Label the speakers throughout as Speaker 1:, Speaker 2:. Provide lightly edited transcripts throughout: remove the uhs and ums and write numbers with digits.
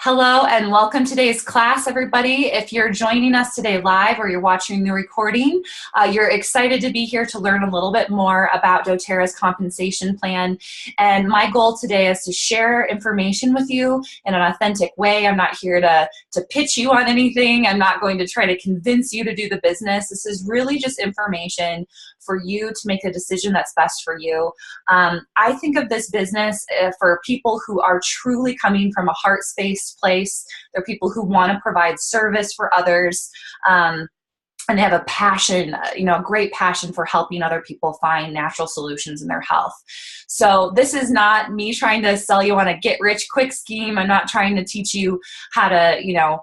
Speaker 1: Hello and welcome to today's class, everybody. If you're joining us today live or you're watching the recording, you're excited to be here to learn a little bit more about doTERRA's compensation plan. And my goal today is to share information with you in an authentic way. I'm not here to pitch you on anything. I'm not going to try to convince you to do the business. This is really just information for you to make a decision that's best for you. I think of this business for people who are truly coming from a heart space place. They're people who want to provide service for others, and they have a passion, a great passion for helping other people find natural solutions in their health. So this is not me trying to sell you on a get-rich-quick scheme. I'm not trying to teach you how to,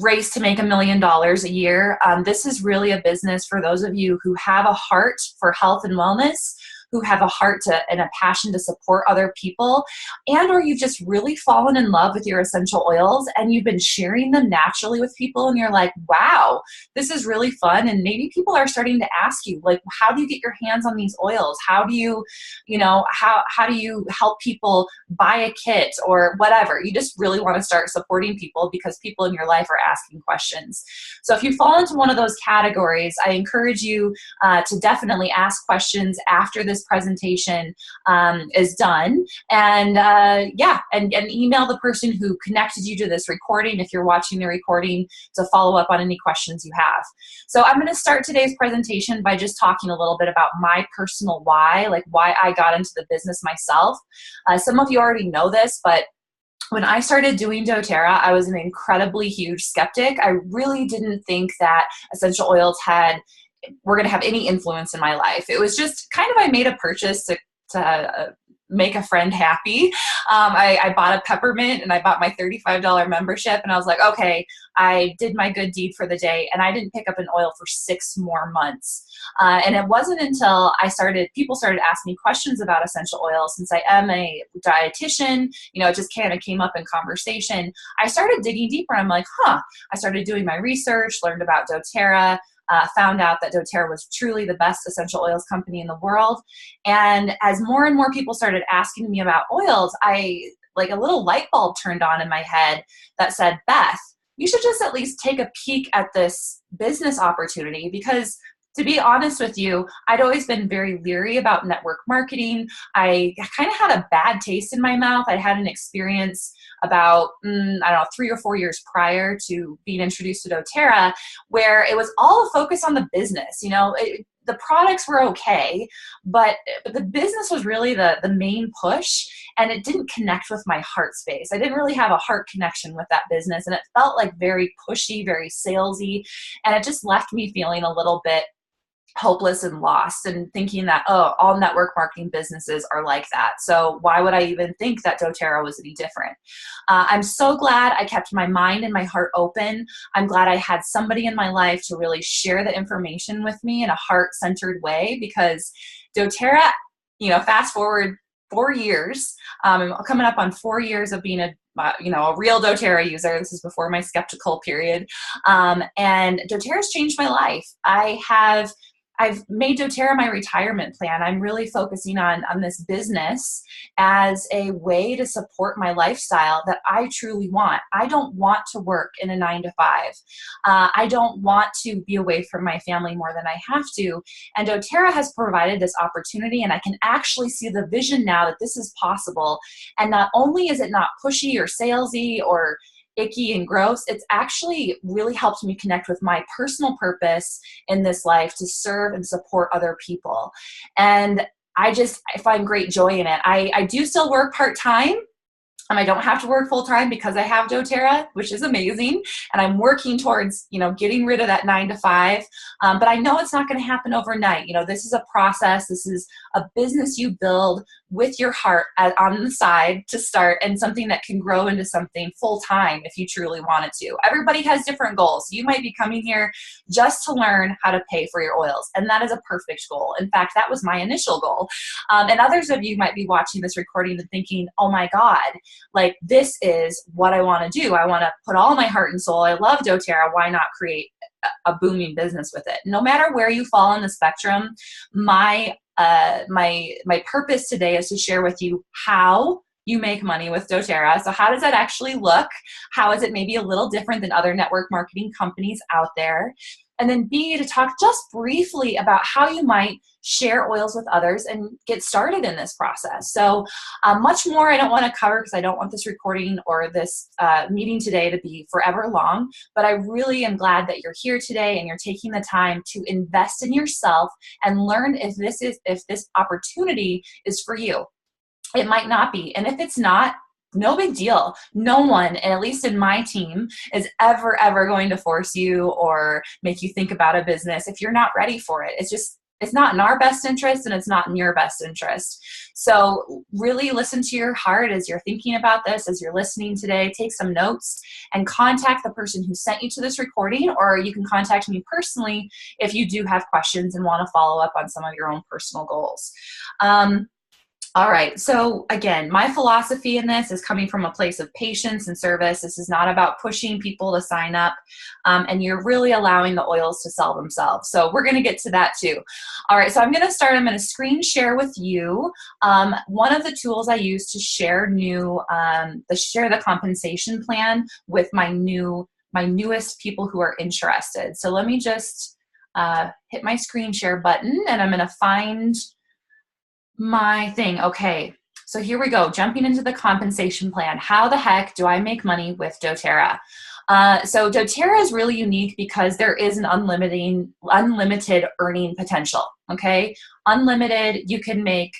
Speaker 1: race to make $1 million a year. This is really a business for those of you who have a heart for health and wellness, who have a heart and a passion to support other people, and or you've just really fallen in love with your essential oils and you've been sharing them naturally with people and you're like, wow, this is really fun. And maybe people are starting to ask you, like, how do you get your hands on these oils? How do you, how do you help people buy a kit or whatever? You just really want to start supporting people because people in your life are asking questions. So if you fall into one of those categories, I encourage you to definitely ask questions after this presentation is done, and email the person who connected you to this recording if you're watching the recording to follow up on any questions you have. So I'm going to start today's presentation by just talking a little bit about my personal why, like why I got into the business myself. Some of you already know this, but when I started doing doTERRA, I was an incredibly huge skeptic. I really didn't think that essential oils were going to have any influence in my life. It was just kind of, I made a purchase to make a friend happy. I bought a peppermint and I bought my $35 membership and I was like, okay, I did my good deed for the day, and I didn't pick up an oil for 6 more months. And it wasn't until people started asking me questions about essential oils. Since I am a dietitian, it just kind of came up in conversation. I started digging deeper and I'm like, I started doing my research, learned about doTERRA, found out that doTERRA was truly the best essential oils company in the world. And as more and more people started asking me about oils, a little light bulb turned on in my head that said, Beth, you should just at least take a peek at this business opportunity, because to be honest with you, I'd always been very leery about network marketing. I kind of had a bad taste in my mouth. I had an experience about, 3 or 4 years prior to being introduced to doTERRA, where it was all a focus on the business. The products were okay, but the business was really the main push, and it didn't connect with my heart space. I didn't really have a heart connection with that business, and it felt like very pushy, very salesy, and it just left me feeling a little bit hopeless and lost and thinking that, all network marketing businesses are like that. So why would I even think that doTERRA was any different? I'm so glad I kept my mind and my heart open. I'm glad I had somebody in my life to really share the information with me in a heart-centered way, because doTERRA, fast forward 4 years, I'm coming up on 4 years of being a real doTERRA user. This is before my skeptical period. And doTERRA's changed my life. I've made doTERRA my retirement plan. I'm really focusing on this business as a way to support my lifestyle that I truly want. I don't want to work in a 9 to 5. I don't want to be away from my family more than I have to. And doTERRA has provided this opportunity, and I can actually see the vision now that this is possible. And not only is it not pushy or salesy or icky and gross, it's actually really helped me connect with my personal purpose in this life to serve and support other people. And I find great joy in it. I do still work part-time. I don't have to work full-time because I have doTERRA, which is amazing. And I'm working towards, getting rid of that 9 to 5. But I know it's not going to happen overnight. This is a process. This is a business you build with your heart on the side to start, and something that can grow into something full-time if you truly want it to. Everybody has different goals. You might be coming here just to learn how to pay for your oils, and that is a perfect goal. In fact, that was my initial goal. And others of you might be watching this recording and thinking, oh my God, like, this is what I want to do. I want to put all my heart and soul. I love doTERRA. Why not create a booming business with it? No matter where you fall on the spectrum, my purpose today is to share with you how you make money with doTERRA. So how does that actually look? How is it maybe a little different than other network marketing companies out there? And then B, to talk just briefly about how you might share oils with others and get started in this process. So much more I don't want to cover because I don't want this recording or this meeting today to be forever long, but I really am glad that you're here today and you're taking the time to invest in yourself and learn if this opportunity is for you. It might not be, and if it's not, no big deal. No one, at least in my team, is ever going to force you or make you think about a business if you're not ready for it. It's not in our best interest, and it's not in your best interest. So really listen to your heart as you're thinking about this, as you're listening today. Take some notes and contact the person who sent you to this recording, or you can contact me personally if you do have questions and want to follow up on some of your own personal goals. All right, so again, my philosophy in this is coming from a place of patience and service. This is not about pushing people to sign up, and you're really allowing the oils to sell themselves. So we're gonna get to that too. All right, so I'm gonna screen share with you one of the tools I use to share the compensation plan with my newest people who are interested. So let me just hit my screen share button, and I'm gonna find my thing. Okay, so here we go, jumping into the compensation plan. How the heck do I make money with doTERRA? So doTERRA is really unique because there is an unlimited earning potential, okay? Unlimited, you can make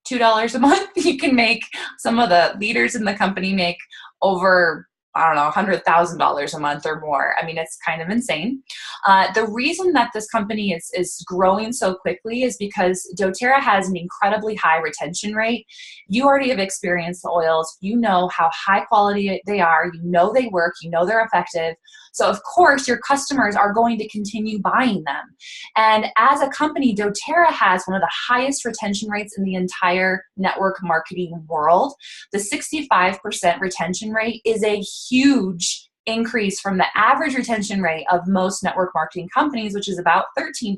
Speaker 1: $2 a month. You can make, some of the leaders in the company make over, I don't know, $100,000 a month or more. I mean, it's kind of insane. The reason that this company is growing so quickly is because doTERRA has an incredibly high retention rate. You already have experienced the oils. You know how high quality they are. You know they work. You know they're effective. So of course, your customers are going to continue buying them. And as a company, doTERRA has one of the highest retention rates in the entire network marketing world. The 65% retention rate is a huge increase from the average retention rate of most network marketing companies, which is about 13%.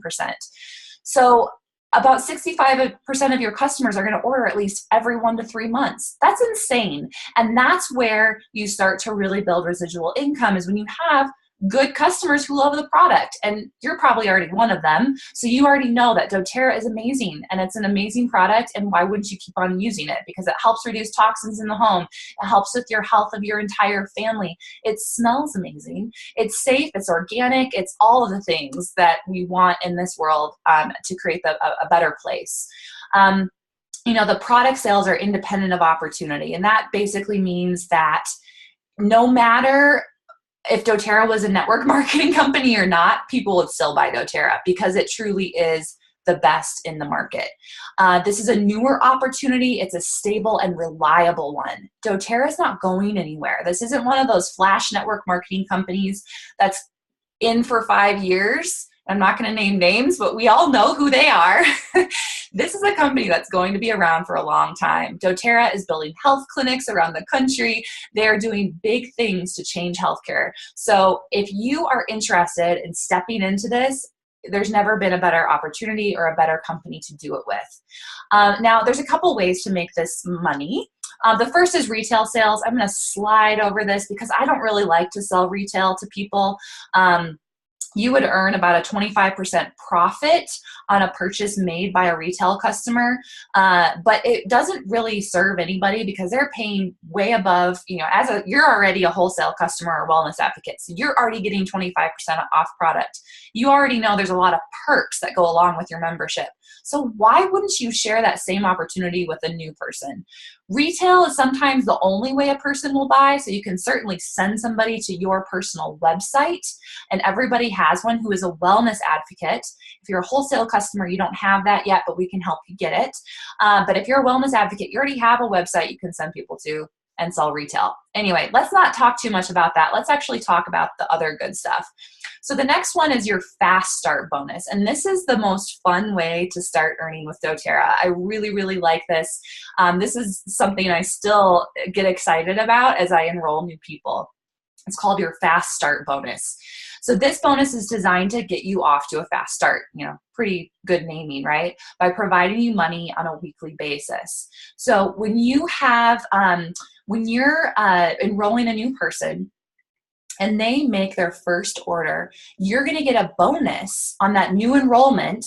Speaker 1: So about 65% of your customers are going to order at least every 1 to 3 months. That's insane. And that's where you start to really build residual income, is when you have good customers who love the product, and you're probably already one of them. So you already know that doTERRA is amazing, and it's an amazing product, and why wouldn't you keep on using it? Because it helps reduce toxins in the home. It helps with your health of your entire family. It smells amazing. It's safe. It's organic. It's all of the things that we want in this world to create a better place. You know, the product sales are independent of opportunity, and that basically means that no matter if doTERRA was a network marketing company or not, people would still buy doTERRA because it truly is the best in the market. This is a newer opportunity. It's a stable and reliable one. doTERRA is not going anywhere. This isn't one of those flash network marketing companies that's in for 5 years. I'm not going to name names, but we all know who they are. This is a company that's going to be around for a long time. doTERRA is building health clinics around the country. They're doing big things to change healthcare. So if you are interested in stepping into this, there's never been a better opportunity or a better company to do it with. Now, there's a couple ways to make this money. The first is retail sales. I'm going to slide over this because I don't really like to sell retail to people. You would earn about a 25% profit on a purchase made by a retail customer, but it doesn't really serve anybody because they're paying way above, you know, you're already a wholesale customer or wellness advocate, so you're already getting 25% off product. You already know there's a lot of perks that go along with your membership. So why wouldn't you share that same opportunity with a new person? Retail is sometimes the only way a person will buy, so you can certainly send somebody to your personal website, and everybody has one who is a wellness advocate. If you're a wholesale customer, you don't have that yet, but we can help you get it. But if you're a wellness advocate, you already have a website you can send people to and sell retail. Anyway, let's not talk too much about that. Let's actually talk about the other good stuff. So the next one is your fast start bonus. And this is the most fun way to start earning with doTERRA. I really, really like this. This is something I still get excited about as I enroll new people. It's called your fast start bonus. So this bonus is designed to get you off to a fast start, you know, pretty good naming, right? By providing you money on a weekly basis. So when you have, when you're enrolling a new person, and they make their first order, you're going to get a bonus on that new enrollment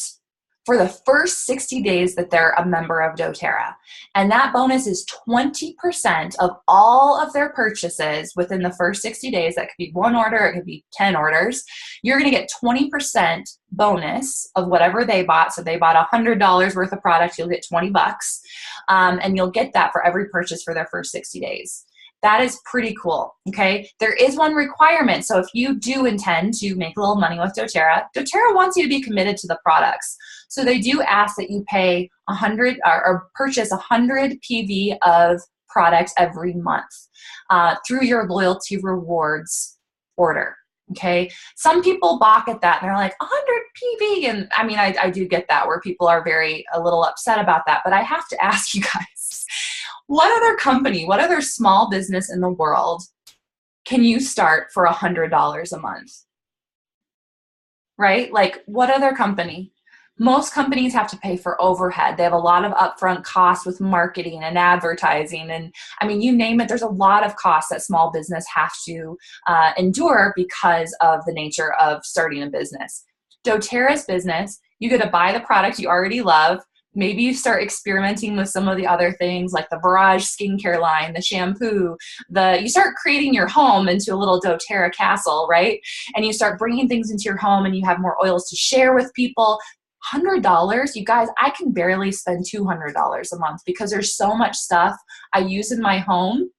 Speaker 1: for the first 60 days that they're a member of doTERRA. And that bonus is 20% of all of their purchases within the first 60 days. That could be one order, it could be 10 orders. You're going to get 20% bonus of whatever they bought. So they bought $100 worth of product, you'll get 20 bucks. And you'll get that for every purchase for their first 60 days. That is pretty cool, okay? There is one requirement. So if you do intend to make a little money with doTERRA, doTERRA wants you to be committed to the products. So they do ask that you pay 100 or purchase 100 PV of product every month through your loyalty rewards order. Okay, some people balk at that and they're like 100 PV, and I mean I do get that where people are a little upset about that, but I have to ask you guys, what other company, what other small business in the world can you start for $100 a month? Right? Like, what other company? Most companies have to pay for overhead. They have a lot of upfront costs with marketing and advertising. And I mean, you name it, there's a lot of costs that small business have to endure because of the nature of starting a business. doTERRA's business, you get to buy the product you already love. Maybe you start experimenting with some of the other things like the Barrage skincare line, the shampoo, you start creating your home into a little doTERRA castle, right? And you start bringing things into your home and you have more oils to share with people. $100, you guys, I can barely spend $200 a month because there's so much stuff I use in my home,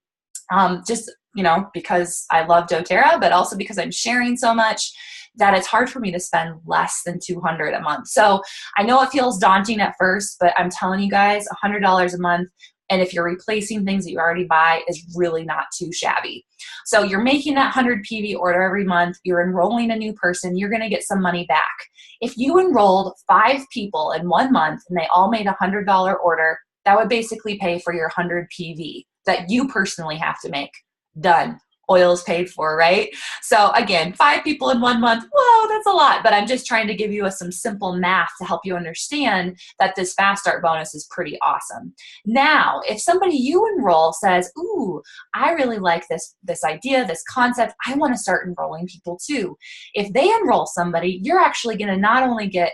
Speaker 1: just, you know, because I love doTERRA, but also because I'm sharing so much that it's hard for me to spend less than $200 a month. So I know it feels daunting at first, but I'm telling you guys, $100 a month, and if you're replacing things that you already buy, is really not too shabby. So you're making that 100 PV order every month, you're enrolling a new person, you're gonna get some money back. If you enrolled 5 people in 1 month and they all made a $100 order, that would basically pay for your 100 PV that you personally have to make. Done. Oils paid for, right? So again, 5 people in 1 month, whoa, that's a lot, but I'm just trying to give you some simple math to help you understand that this fast start bonus is pretty awesome. Now, if somebody you enroll says, ooh, I really like this idea, this concept, I want to start enrolling people too. If they enroll somebody, you're actually going to not only get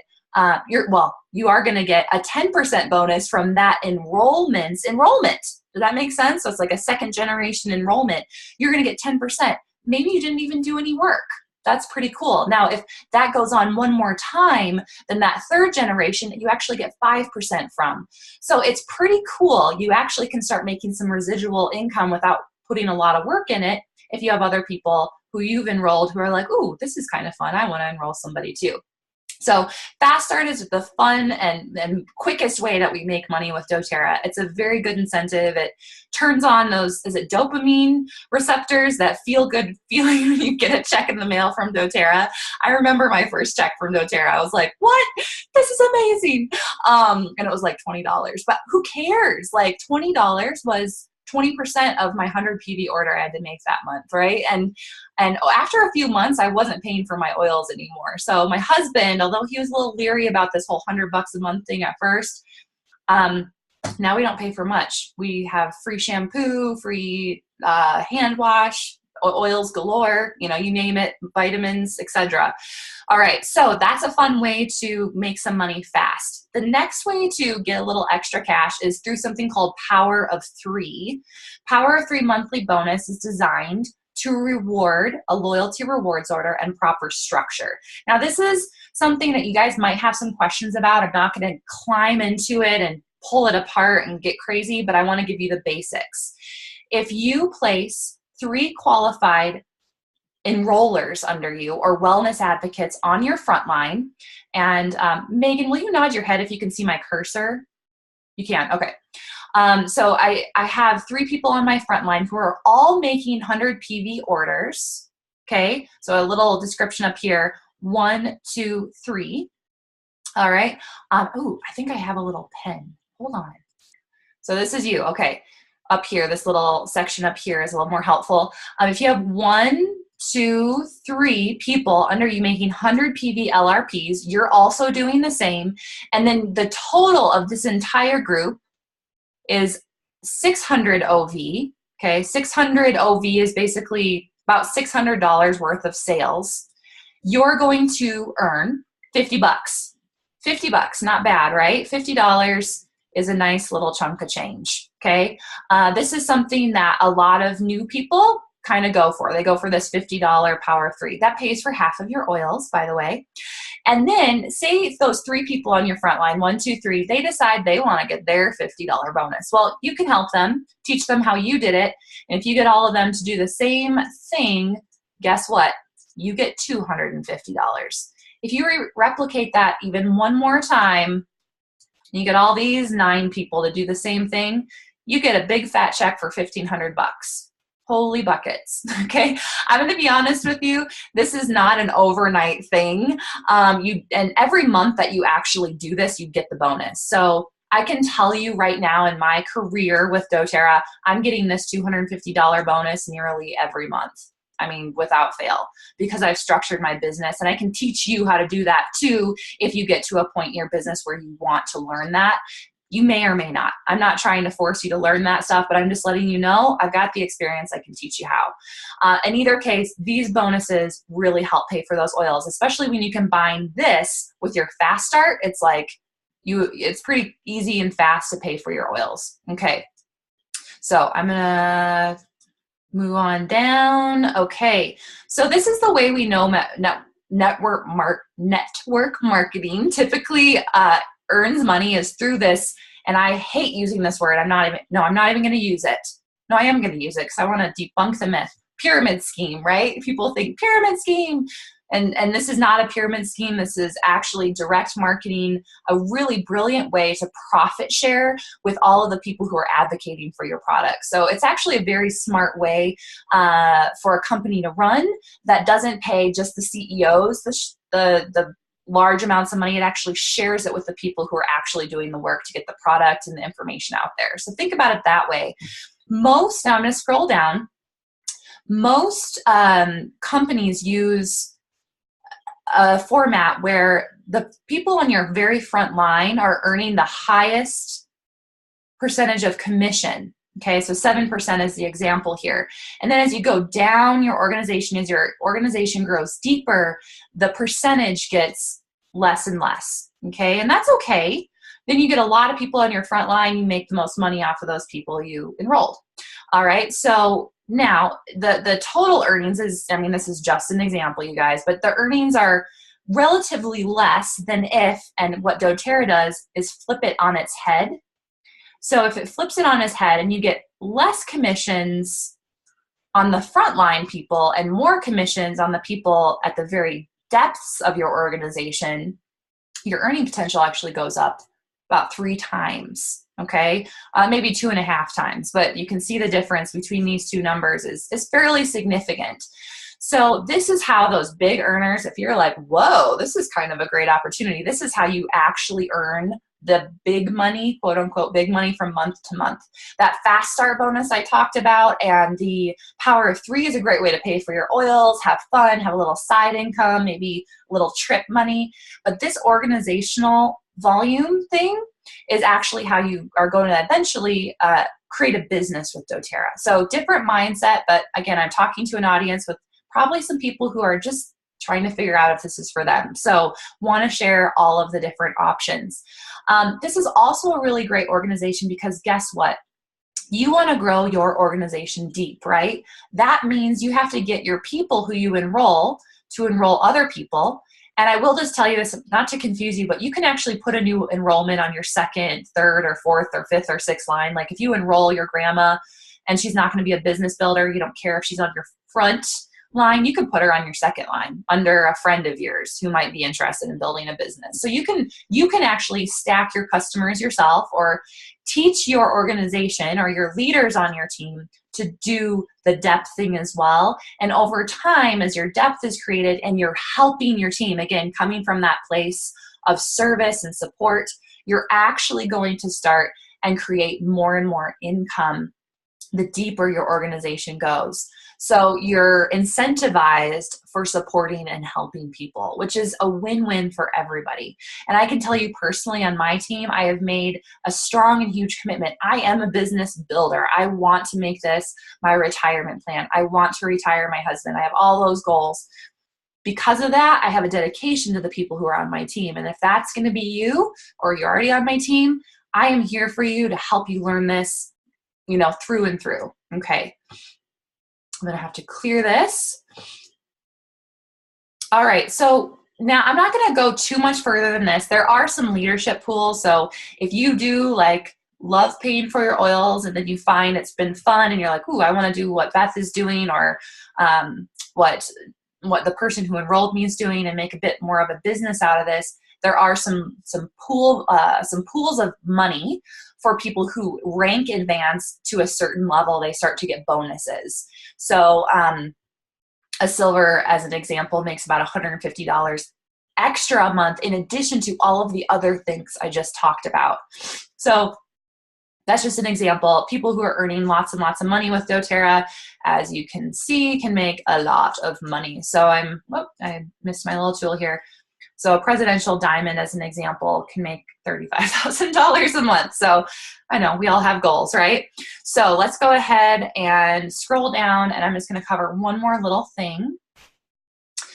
Speaker 1: you are going to get a 10% bonus from that enrollment. Does that make sense? So it's like a second generation enrollment. You're going to get 10%. Maybe you didn't even do any work. That's pretty cool. Now, if that goes on one more time, then that third generation, you actually get 5% from. So it's pretty cool. You actually can start making some residual income without putting a lot of work in it if you have other people who you've enrolled who are like, ooh, this is kind of fun. I want to enroll somebody too. So Fast Start is the fun and quickest way that we make money with doTERRA. It's a very good incentive. It turns on those, is it dopamine receptors, that feel good feeling when you get a check in the mail from doTERRA. I remember my first check from doTERRA. I was like, what? This is amazing. And it was like $20, but who cares? Like $20 was 20% of my 100 PV order I had to make that month, right? And after a few months, I wasn't paying for my oils anymore. So my husband, although he was a little leery about this whole $100 a month thing at first, now we don't pay for much. We have free shampoo, free hand wash, oils galore, you know, you name it, vitamins, etc. All right, so that's a fun way to make some money fast. The next way to get a little extra cash is through something called Power of 3. Power of 3 monthly bonus is designed to reward a loyalty rewards order and proper structure. Now, this is something that you guys might have some questions about. I'm not going to climb into it and pull it apart and get crazy, but I want to give you the basics. If you place 3 qualified enrollers under you or wellness advocates on your front line, and Megan, will you nod your head if you can see my cursor? You can, okay. So I have 3 people on my front line who are all making 100 PV orders, okay? So a little description up here, 1, 2, 3, all right? Ooh, I think I have a little pen, hold on. So this is you, okay. Up here, this little section up here is a little more helpful. If you have 1, 2, 3 people under you making 100 PV LRPs, you're also doing the same. And then the total of this entire group is 600 OV. Okay, 600 OV is basically about $600 worth of sales. You're going to earn 50 bucks. 50 bucks, not bad, right? $50 is a nice little chunk of change, okay? This is something that a lot of new people kind of go for. They go for this $50 Power of 3. That pays for half of your oils, by the way. And then say those 3 people on your front line, 1, 2, 3, they decide they want to get their $50 bonus. Well, you can help them, teach them how you did it. And if you get all of them to do the same thing, guess what? You get $250. If you replicate that even one more time, you get all these 9 people to do the same thing, you get a big fat check for 1,500 bucks. Holy buckets, okay? I'm gonna be honest with you, this is not an overnight thing. And every month that you actually do this, you get the bonus. So I can tell you right now in my career with doTERRA, I'm getting this $250 bonus nearly every month. I mean, without fail, because I've structured my business, and I can teach you how to do that too if you get to a point in your business where you want to learn that. You may or may not. I'm not trying to force you to learn that stuff, but I'm just letting you know I've got the experience. I can teach you how. In either case, these bonuses really help pay for those oils, especially when you combine this with your fast start. It's like it's pretty easy and fast to pay for your oils. Okay, so I'm gonna move on down. Okay, so this is the way we know network marketing typically earns money, is through this. And I hate using this word. I'm not even going to use it. No, I am going to use it because I want to debunk the myth. Pyramid scheme, right? People think pyramid scheme. And this is not a pyramid scheme. This is actually direct marketing, a really brilliant way to profit share with all of the people who are advocating for your product. So it's actually a very smart way for a company to run that doesn't pay just the CEOs the large amounts of money. It actually shares it with the people who are actually doing the work to get the product and the information out there. So think about it that way. Now I'm going to scroll down. Most companies use a format where the people on your very front line are earning the highest percentage of commission. Okay, so 7% is the example here. And then as you go down your organization, as your organization grows deeper, the percentage gets less and less. Okay, and that's okay. Then you get a lot of people on your front line, you make the most money off of those people you enrolled. All right, so now the total earnings is, I mean, this is just an example, you guys, but the earnings are relatively less than if, and what doTERRA does is flip it on its head. So if it flips it on its head and you get less commissions on the frontline people and more commissions on the people at the very depths of your organization, your earning potential actually goes up about 3 times, okay? Maybe 2.5 times, but you can see the difference between these two numbers is fairly significant. So this is how those big earners, if you're like, whoa, this is kind of a great opportunity, this is how you actually earn the big money, quote unquote, big money from month to month. That fast start bonus I talked about and the Power of 3 is a great way to pay for your oils, have fun, have a little side income, maybe a little trip money. But this organizational volume thing is actually how you are going to eventually create a business with doTERRA. So different mindset, but again, I'm talking to an audience with probably some people who are just trying to figure out if this is for them. So want to share all of the different options. This is also a really great organization because guess what? You want to grow your organization deep, right? That means you have to get your people who you enroll to enroll other people. And I will just tell you this, not to confuse you, but you can actually put a new enrollment on your 2nd, 3rd, or 4th, or 5th, or 6th line. Like if you enroll your grandma and she's not going to be a business builder, you don't care if she's on your front line, you can put her on your 2nd line under a friend of yours who might be interested in building a business. So you can actually stack your customers yourself or teach your organization or your leaders on your team to do the depth thing as well. And over time, as your depth is created and you're helping your team, again, coming from that place of service and support, you're actually going to start and create more and more income the deeper your organization goes. So you're incentivized for supporting and helping people, which is a win-win for everybody. And I can tell you personally, on my team, I have made a strong and huge commitment. I am a business builder. I want to make this my retirement plan. I want to retire my husband. I have all those goals. Because of that, I have a dedication to the people who are on my team. And if that's going to be you, or you're already on my team, I am here for you to help you learn this, you know, through and through. Okay. I'm going to have to clear this. All right. So now I'm not going to go too much further than this. There are some leadership pools. So if you do like love paying for your oils and then you find it's been fun and you're like, ooh, I want to do what Beth is doing, or what the person who enrolled me is doing, and make a bit more of a business out of this, there are some pools of money for people who rank advance to a certain level. They start to get bonuses. So a silver, as an example, makes about $150 extra a month in addition to all of the other things I just talked about. So that's just an example. People who are earning lots and lots of money with doTERRA, as you can see, can make a lot of money. So I missed my little tool here. So a presidential diamond, as an example, can make $35,000 a month. So I know we all have goals, right? So let's go ahead and scroll down, and I'm just going to cover one more little thing.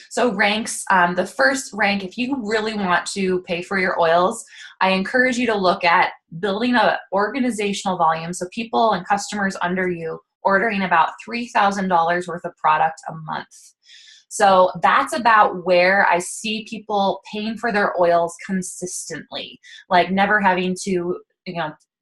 Speaker 1: So ranks, the first rank, if you really want to pay for your oils, I encourage you to look at building an organizational volume. So people and customers under you ordering about $3,000 worth of product a month. So that's about where I see people paying for their oils consistently, like never having to,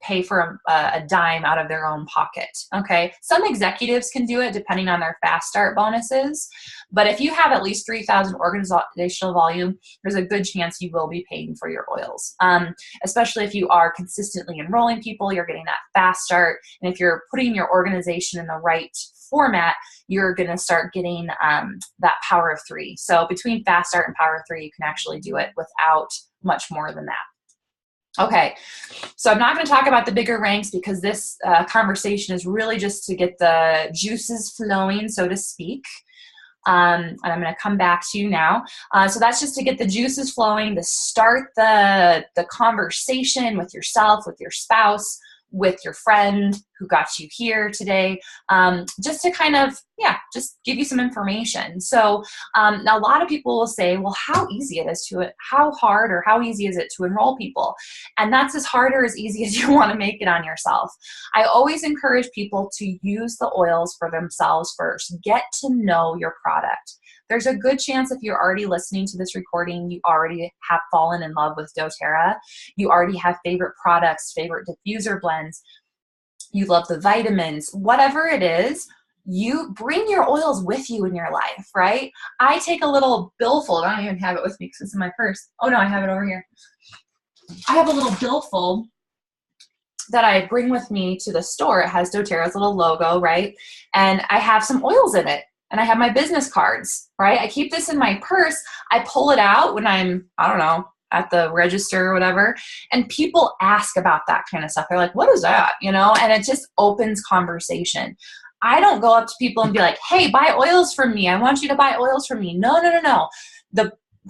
Speaker 1: pay for a dime out of their own pocket. Okay. Some executives can do it depending on their fast start bonuses. But if you have at least 3,000 organizational volume, there's a good chance you will be paying for your oils. Especially if you are consistently enrolling people, you're getting that fast start. And if you're putting your organization in the right format, you're going to start getting that power of 3. So between fast start and power of 3, you can actually do it without much more than that. Okay, so I'm not going to talk about the bigger ranks because this conversation is really just to get the juices flowing, so to speak. And I'm going to come back to you now. So that's just to get the juices flowing, to start the conversation with yourself, with your spouse, with your friend who got you here today, just to kind of, just give you some information. So now a lot of people will say, well, how easy it is to, how hard or how easy is it to enroll people? And that's as hard or as easy as you want to make it on yourself. I always encourage people to use the oils for themselves first. Get to know your product. There's a good chance if you're already listening to this recording, you already have fallen in love with doTERRA. You already have favorite products, favorite diffuser blends. You love the vitamins, whatever it is, you bring your oils with you in your life, right? I take a little billfold. I don't even have it with me because it's in my purse. Oh no, I have it over here. I have a little billfold that I bring with me to the store. It has doTERRA's little logo, right? And I have some oils in it. And I have my business cards, right? I keep this in my purse. I pull it out when I'm, at the register or whatever. And people ask about that kind of stuff. They're like, what is that? And it just opens conversation. I don't go up to people and be like, hey, buy oils from me. I want you to buy oils from me. No.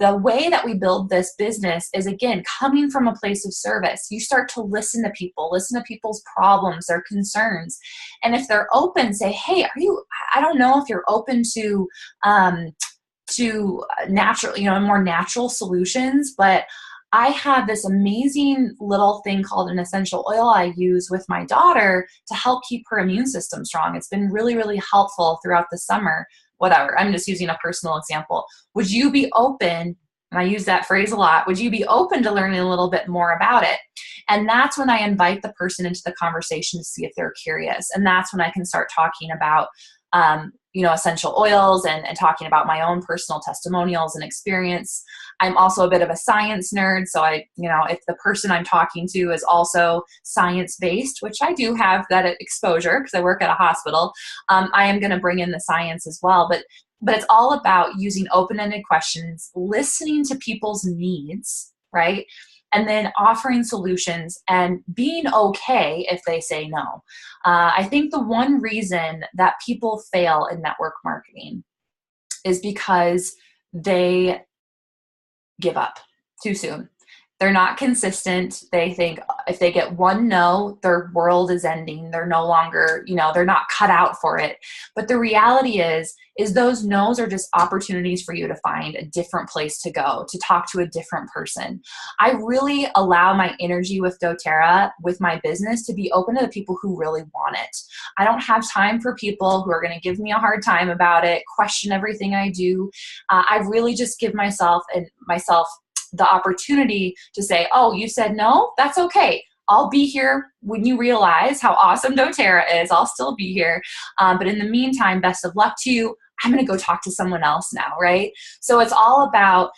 Speaker 1: The way that we build this business is, again, coming from a place of service. You start to listen to people, listen to people's problems, their concerns. And if they're open, say, hey, I don't know if you're open to natural, more natural solutions, but I have this amazing little thing called an essential oil I use with my daughter to help keep her immune system strong. It's been really, really helpful throughout the summer. Whatever, I'm just using a personal example. Would you be open, and I use that phrase a lot, would you be open to learning a little bit more about it? And that's when I invite the person into the conversation to see if they're curious. And that's when I can start talking about essential oils and talking about my own personal testimonials and experience. I'm also a bit of a science nerd. So if the person I'm talking to is also science-based, which I do have that exposure because I work at a hospital, I am going to bring in the science as well. But it's all about using open-ended questions, listening to people's needs, right? and then offering solutions and being okay if they say no. I think the one reason that people fail in network marketing is because they give up too soon. They're not consistent. They think if they get one no, their world is ending. They're no longer, they're not cut out for it. But the reality is those no's are just opportunities for you to find a different place to go, to talk to a different person. I really allow my energy with doTERRA, with my business, to be open to the people who really want it. I don't have time for people who are going to give me a hard time about it, question everything I do. I really just give myself the opportunity to say, oh, you said no? That's okay. I'll be here when you realize how awesome doTERRA is. I'll still be here. But in the meantime, best of luck to you. I'm going to go talk to someone else now, right? So it's all about,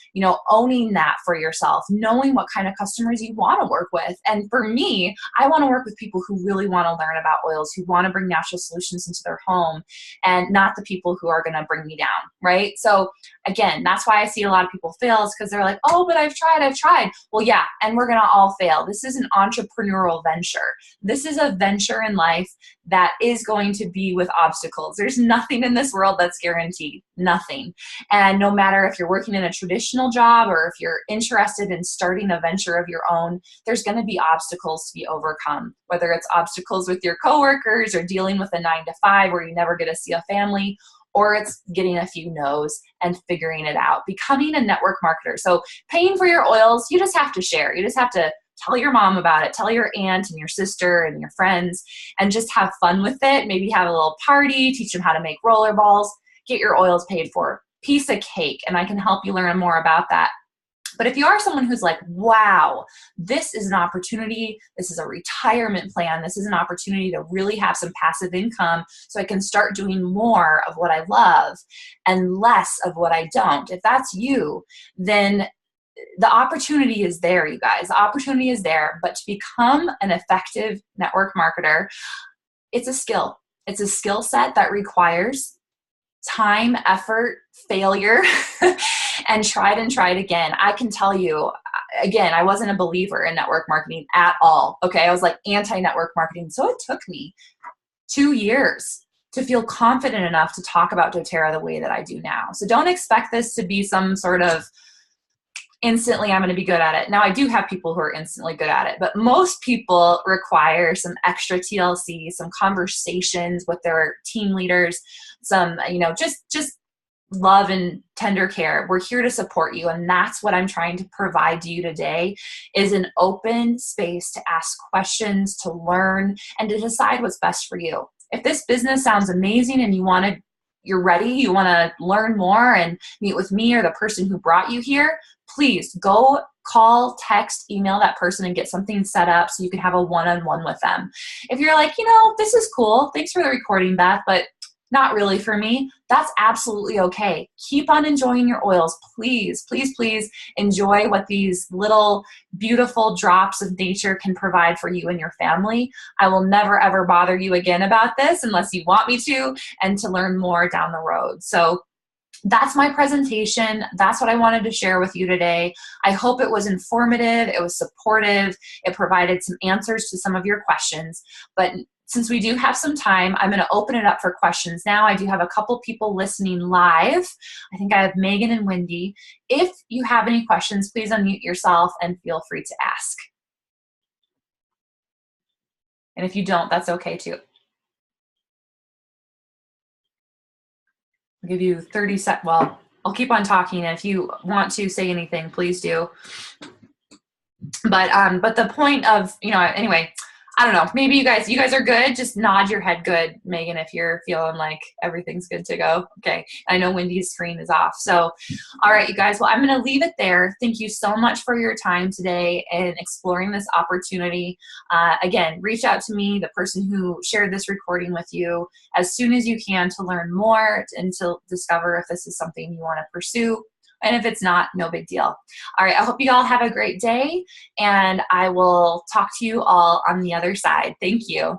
Speaker 1: owning that for yourself, knowing what kind of customers you want to work with. And for me, I want to work with people who really want to learn about oils, who want to bring natural solutions into their home, and not the people who are going to bring me down, right? So again, that's why I see a lot of people fail, is because they're like, oh, but I've tried. Well, yeah, and we're going to all fail. This is an entrepreneurial venture. This is a venture in life that is going to be with obstacles. There's nothing in this world that's guaranteed, nothing. And no matter if you're working in a traditional job or if you're interested in starting a venture of your own, there's going to be obstacles to be overcome, whether it's obstacles with your coworkers or dealing with a 9-to-5 where you never get to see a family, or it's getting a few no's and figuring it out, becoming a network marketer. So paying for your oils, you just have to share. You just have to tell your mom about it, tell your aunt and your sister and your friends, and just have fun with it. Maybe have a little party, teach them how to make roller balls, get your oils paid for. Piece of cake, and I can help you learn more about that. But if you are someone who's like, wow, this is an opportunity, this is a retirement plan, this is an opportunity to really have some passive income so I can start doing more of what I love and less of what I don't. If that's you, then the opportunity is there, you guys. The opportunity is there, but to become an effective network marketer, it's a skill. It's a skill set that requires time, effort, failure, and tried again. I can tell you, again, I wasn't a believer in network marketing at all. Okay, I was like anti-network marketing. So it took me 2 years to feel confident enough to talk about doTERRA the way that I do now. So don't expect this to be some sort of instantly I'm going to be good at it. Now I do have people who are instantly good at it, but most people require some extra TLC, some conversations with their team leaders, some, just love and tender care. We're here to support you. And that's what I'm trying to provide to you today, is an open space to ask questions, to learn, and to decide what's best for you. If this business sounds amazing and you're ready, you want to learn more and meet with me or the person who brought you here, please go call, text, email that person and get something set up so you can have a one-on-one with them. If you're like, this is cool, thanks for the recording, Beth, but not really for me, that's absolutely okay. Keep on enjoying your oils. Please, please, please enjoy what these little beautiful drops of nature can provide for you and your family. I will never, ever bother you again about this unless you want me to, and to learn more down the road. So that's my presentation. That's what I wanted to share with you today. I hope it was informative. It was supportive. It provided some answers to some of your questions. But since we do have some time, I'm going to open it up for questions now. I do have a couple people listening live. I think I have Megan and Wendy. If you have any questions, please unmute yourself and feel free to ask. And if you don't, that's okay too. I'll give you 30 seconds. Well, I'll keep on talking. And if you want to say anything, please do. But the point of, anyway, I don't know. Maybe you guys are good. Just nod your head good, Megan, if you're feeling like everything's good to go. Okay. I know Wendy's screen is off. So, all right, you guys. Well, I'm going to leave it there. Thank you so much for your time today and exploring this opportunity. Again, reach out to me, the person who shared this recording with you, as soon as you can to learn more and to discover if this is something you want to pursue. And if it's not, no big deal. All right, I hope you all have a great day, and I will talk to you all on the other side. Thank you.